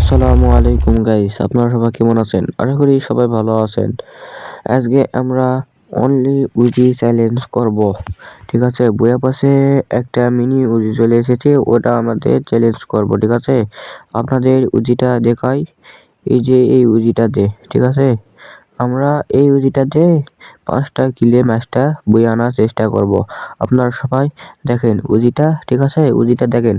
আসসালামু আলাইকুম গাইস, আপনারা সবাই কেমন আছেন? আশা করি সবাই ভালো আছেন। আজকে আমরা অনলি উজি চ্যালেঞ্জ করব। ঠিক আছে, বইয়ের পাশে একটা মিনি উজি চলে এসেছে, ওটা আমাদের চ্যালেঞ্জ করব। ঠিক আছে, আপনাদের উজিটা দেখাই। এই যে এই উজিটাতে, ঠিক আছে, আমরা এই উজিটাতে 5টা কিলে ম্যাচটা বয়ে আনার চেষ্টা করব। আপনারা সবাই দেখেন উজিটা, ঠিক আছে, উজিটা দেখেন।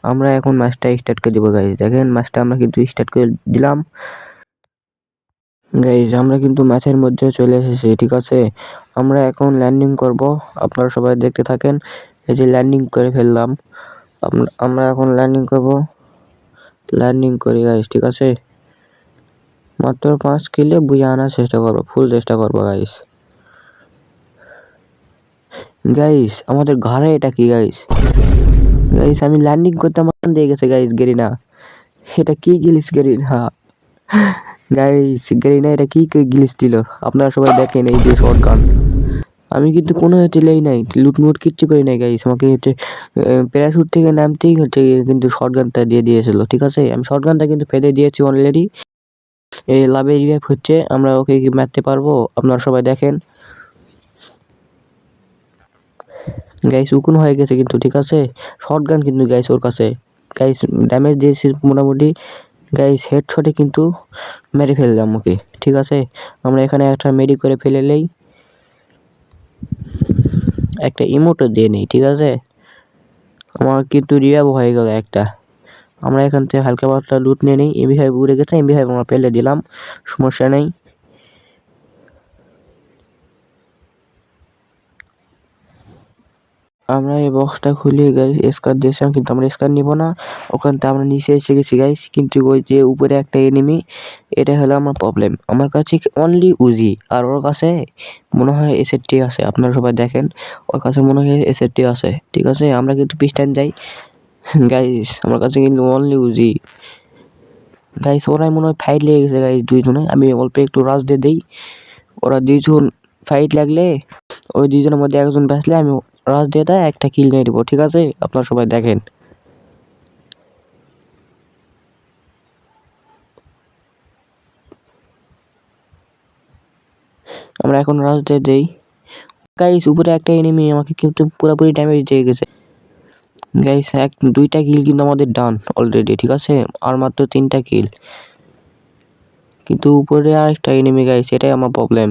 আমরা এখন ম্যাচটা স্টার্ট করে দেবো গাইজ। দেখেন ম্যাচটা আমরা কিন্তু স্টার্ট করে দিলাম গাইজ। আমরা কিন্তু ম্যাচের মধ্যে চলে এসেছি, ঠিক আছে। আমরা এখন ল্যান্ডিং করব, আপনারা সবাই দেখতে থাকেন। এই যে ল্যান্ডিং করে ফেললাম। আমরা এখন ল্যান্ডিং করব, ল্যান্ডিং করি গাইজ, ঠিক আছে। মাত্র 5 কিলে বয়ে আনার চেষ্টা করবো, ফুল চেষ্টা করবো গাইজ। গাইস আমাদের ঘরে এটা কি গাইস? গাইস আমি ল্যান্ডিং করতে আমার দিয়ে গেছে গাইস গেরিনা। এটা কি গিলিস গেরিনা? গাইস গেরিনা এটা কি গিলিস দিল? আপনারা সবাই দেখেন এই যে শটগান। আমি কিন্তু কোনো টেলেই নাই, লুটমুট কিচ্ছু করি নাই গাইস। আমাকে হচ্ছে প্যারাশুট থেকে নামতেই হচ্ছে কিন্তু শটগানটা দিয়ে দিয়েছিল, ঠিক আছে। আমি শটগানটা কিন্তু ফেলে দিয়েছি অলরেডি। এই লাভের রিভাইভ হচ্ছে, আমরা ওকে কি মারতে পারবো? আপনারা সবাই দেখেন গাইস। উকুন হয়ে গেছে কিন্তু, ঠিক আছে। শটগান কিন্তু গাইস ওর কাছে। গাইস ড্যামেজ দিয়েছি মোটামুটি গাইস, হেডশটে কিন্তু মেরে ফেললাম ওকে, ঠিক আছে। আমরা এখানে একটা মেডি করে ফেলেলেই একটা ইমোটও দিয়ে নেই, ঠিক আছে। আমার কিন্তু রিভাইভ হয়ে গেল একটা। আমরা এখান থেকে হালকা পাতলা লুট নিয়ে নিই। এমবি5 উড়ে গেছে, এমবি5 আমরা ফেলে দিলাম, সমস্যা নেই। আমরা এই বক্সটা খুলে গাইস স্কার দিয়েছিলাম, কিন্তু আমরা স্কার নিব না। ওখান থেকে আমরা নিচে এসে গেছি গাইস, কিন্তু ওই যে উপরে একটা এনিমি, এটা হলো আমার প্রবলেম। আমার কাছে অনলি উজি, আর ওর কাছে মনে হয় এসএসটি আছে। আপনারা সবাই দেখেন, ওর কাছে মনে হয় এসএসটি আছে, ঠিক আছে। আমরা কিন্তু পিস্টান যাই গাইস, আমার কাছে কিন্তু অনলি উজি। গাইস ওরাই মনে হয় ফাইট লেগে গেছে গাইস দুইজনে। আমি অল্প একটু রাশ দিয়ে দেই, ওরা দুইজন ফাইট লাগলে ওই দুইজনের মধ্যে একজন বাঁচলে আমি রাশ দিয়ে দেয় একটা কিল নিয়ে দিব, ঠিক আছে। আপনারা সবাই দেখেন। আমরা এখন রাশ দিয়ে দেই গাইস। উপরে একটা এনিমি আমাকে কিন্তু পুরোপুরি ড্যামেজ দিয়ে গেছে গাইস। দুইটা কিল কিন্তু আমাদের ডান অলরেডি, ঠিক আছে। আর মাত্র 3টা কিল, কিন্তু উপরে আর একটা এনিমি গাইস, এটাই আমার প্রবলেম।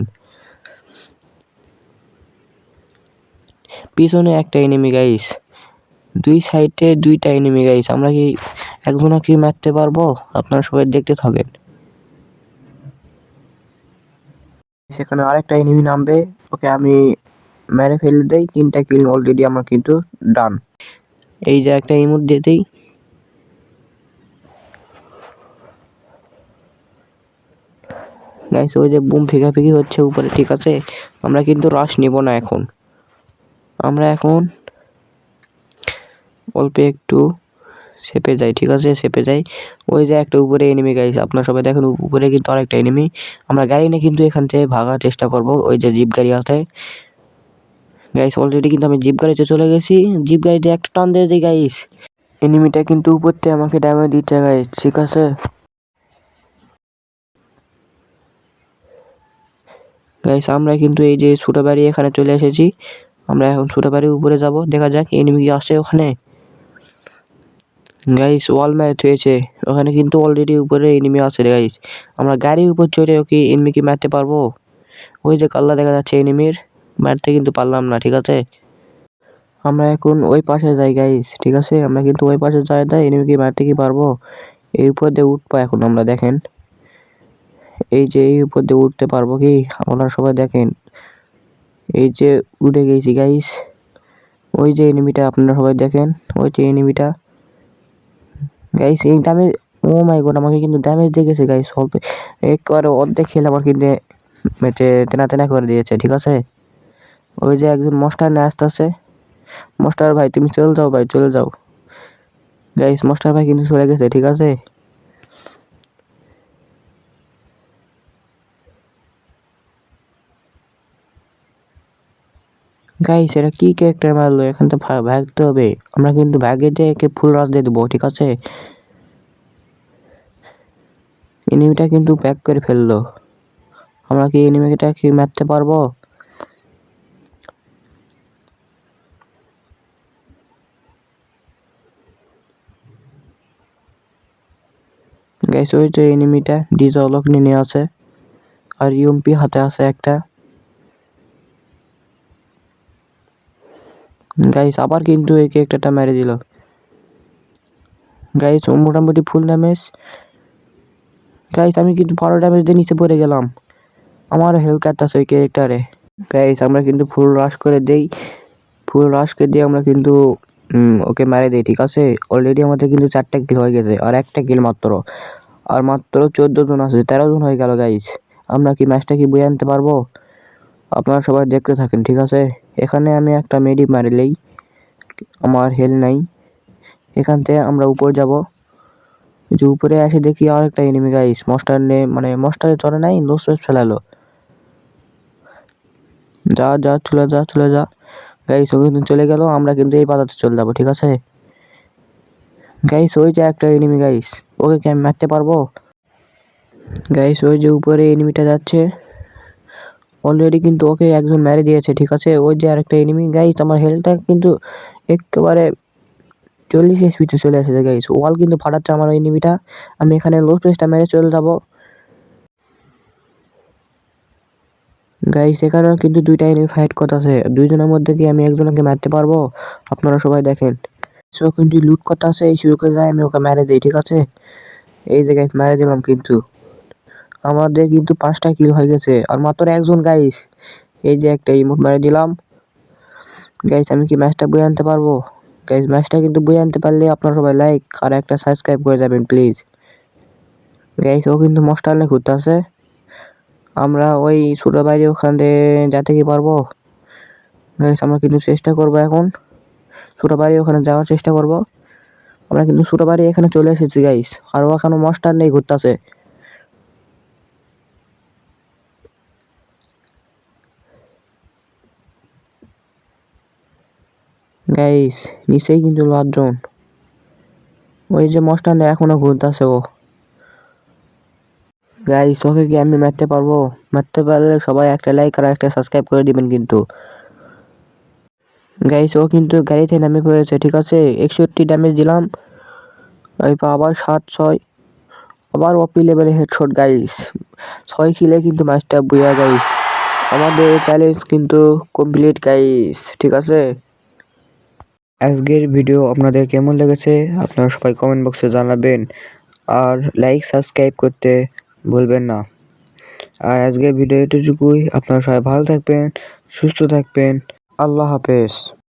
পিছনে একটা এনিমি গাইস, দুই সাইডে 2টা এনিমি গাইস। আমরা কি একজনও কি মারতে পারবো? আপনারা সবাই দেখতে থাকেন। সেখানে আরেকটা এনিমি নামবে, ওকে আমি মেরে ফেলে দেই। 3টা কিল অলরেডি আমার কিন্তু ডান। এই যে একটা ইমোট দিয়ে দেই গাইস। ওই যে বুম ফিকাফিকি হচ্ছে উপরে, ঠিক আছে। আমরা কিন্তু রাশ নিব না এখন। আমরা এখন অল্প একটু চেপে যাই, ঠিক আছে, চেপে যাই। ওই যে একটা উপরে এনিমি গাইস, আপনারা সবাই দেখেন উপরে কিন্তু আরেকটা এনিমি। আমরা গাড়ি নিয়ে কিন্তু এখান থেকে ভাগার চেষ্টা করব। ওই যে জিপ গাড়ি আছে গাইস, অলরেডি কিন্তু আমি জিপ গাড়িতে চলে গেছি। জিপ গাড়িতে একটা টান দিয়ে দিই গাইস, এনিমিটা কিন্তু উপর থেকে আমাকে ড্যামেজ দিচ্ছে গাইস, ঠিক আছে। গাইস আমরা কিন্তু এই যে ছোট বাড়ি এখানে চলে এসেছি। আমরা এখন ছোট বাড়ির উপরে যাব, দেখা যাক এনিমি কি আসে ওখানে। গাইস ওয়াল ম্যাচ হয়েছে, ওখানে কিন্তু অলরেডি উপরে এনিমি আছে গাইস। আমরা গাড়ির উপর চড়ে ওকে এনিমিকে মারতে পারবো? ওই যে কাল্লা দেখা যাচ্ছে এনিমির, মারতে কিন্তু পারলাম না, ঠিক আছে। আমরা এখন ওই পাশে যাই গাইস, ঠিক আছে। আমরা কিন্তু ওই পাশে যাই, না এনিমিকে মারতে কি পারবো? এই উপর দিয়ে উঠবো এখন আমরা, দেখেন। এই যে এই উপর দিয়ে উঠতে পারবো কি? আপনারা সবাই দেখেন, এই যে উঠে গেছি গাইস। ওই যে এনিমিটা, আপনারা সবাই দেখেন, ওই যে এনিমিটা গাইস। এই ড্যামেজ, ও মাই গড, আমাকে কিন্তু ড্যামেজ দিয়ে গেছে গাইস। অল্প একবারে অর্ধেক খেলে আমার কিন্তু ম্যাচে তেনা তেনা করে দিয়েছে, ঠিক আছে। ওই যে একজন মাস্টার নিয়ে আসতেছে। মাস্টার ভাই তুমি চলে যাও ভাই, চলে যাও গাইস। মাস্টার ভাই কিন্তু চলে গেছে, ঠিক আছে। গাইস এটা কি ক্যারেক্টার মারলো? এখান তো ভাগতে হবে। আমরা কিন্তু ভাগে যে একে ফুল রাশ দিয়ে দেবো, ঠিক আছে। এনিমিটা কিন্তু প্যাক করে ফেললো। আমরা কি এনিমিটা কি মারতে পারবো? গাইস ওই যে এনিমিটা ডিজলক নিয়ে আছে আর ইউএমপি হাতে আছে একটা। গাইস আবার কিন্তু একে একটা মেরে দিল। গাইস মোটামুটি ফুল ড্যামেজ। গাইস আমি কিন্তু 12 ড্যামেজ দিয়ে নিচে পড়ে গেলাম। আমার হেলথ কাটতেছে ওই ক্যারেক্টারে। গাইস আমরা কিন্তু ফুল রাশ করে দেই। ফুল রাশ করে দিয়ে আমরা কিন্তু ওকে মেরে দেই, ঠিক আছে? অলরেডি আমাদের কিন্তু 4টা কিল হয়ে গেছে আর একটা কিল মাত্র। আর মাত্র 14 জন আছে, 13 জন হয়ে গেল গাইস। আমরা কি ম্যাচটা কি বয়ে আনতে পারবো? আপনারা সবাই দেখতে থাকেন, ঠিক আছে? এখানে আমি একটা মেডি মারিলেই, আমার হেল নাই। এখান থেকে আমরা উপরে যাব। যে উপরে এসে দেখি আর একটা এনিমি গাইস মস্টার নে মানে মস্টারে চড়ে নাই, নোসপেস ফেলালো। যা যা চলে যা চলে যা গাইস, ও কিন্তু চলে গেল। আমরা কিন্তু এই পাতাতে চলে যাবো, ঠিক আছে? গাইস ওই যে একটা এনিমি গাইস, ওকে কি আমি মারতে পারবো? গাইস ওই যে উপরে এনিমিটা যাচ্ছে, অলরেডি কিন্তু ওকে একজন মেরে দিয়েছে, ঠিক আছে? ওই যে আরেকটা এনিমি গাইস, আমার হেলথটা কিন্তু একেবারে 40 এসপিতে চলে আসছে গাইস। ওয়াল কিন্তু ফাটাচ্ছে আমার ওই এনিমিটা। আমি এখানে লো স্পেসটা মেরে চলে যাবো। গাইস এখানেও কিন্তু দুইটা এনিমি ফাইট করতেছে। দুইজনের মধ্যে কি আমি একজনকে মারতে পারবো? আপনারা সবাই দেখেন। সো কিন্তু লুট করতেছে, এই সুযোগে যায় আমি ওকে মেরে দিই, ঠিক আছে? এই যে গাইস মেরে দিলাম কিন্তু। আমাদের কিন্তু 5টা কিল হয়ে গেছে আর মাত্র একজন গাইস। এই যে একটা ইমোট মেরে দিলাম। গাইস আমি কি ম্যাচটা বয়ে আনতে পারবো? গাইস ম্যাচটা কিন্তু বয়ে আনতে পারলে আপনারা সবাই লাইক আর একটা সাবস্ক্রাইব করে যাবেন প্লিজ। গাইস ও কিন্তু মস্টার নিয়ে ঘুরতেছে। আমরা ওই ছোট বাইরে ওখান দিয়ে যেতে কি পারবো? গাইস আমরা কিন্তু চেষ্টা করবো এখন ছোট বাড়ি ওখানে যাওয়ার চেষ্টা করব। আমরা কিন্তু ছোট বাড়ি এখানে চলে এসেছি গাইস, আর ও এখনো মস্টার নেই ঘুরতেছে। গাইস নিচেই কিন্তু লজ্জন, ওই যে মস্টার নেই এখনো ঘুরতেছে ও। গাইস ওকে কি আমি মারতে পারবো? মারতে পারলে সবাই একটা লাইক আর একটা সাবস্ক্রাইব করে দিবেন কিন্তু। গাইস ও কিন্তু গাড়িতে নামে পড়েছে, ঠিক আছে? 61 ড্যামেজ দিলাম। আবার 7-6 আবার ওপি লেভেলে হেডশট গাইস। 6 কিলে কিন্তু ম্যাচটা বুয়া গাইস। আমাদের চ্যালেঞ্জ কিন্তু কমপ্লিট গাইস, ঠিক আছে? আজকের ভিডিও আপনাদের কেমন লেগেছে আপনারা সবাই কমেন্ট বক্সে জানাবেন আর লাইক সাবস্ক্রাইব করতে ভুলবেন না। আর আজকের ভিডিও এতটুকুই। আপনারা সবাই ভালো থাকবেন, সুস্থ থাকবেন। আল্লাহ হাফেজ।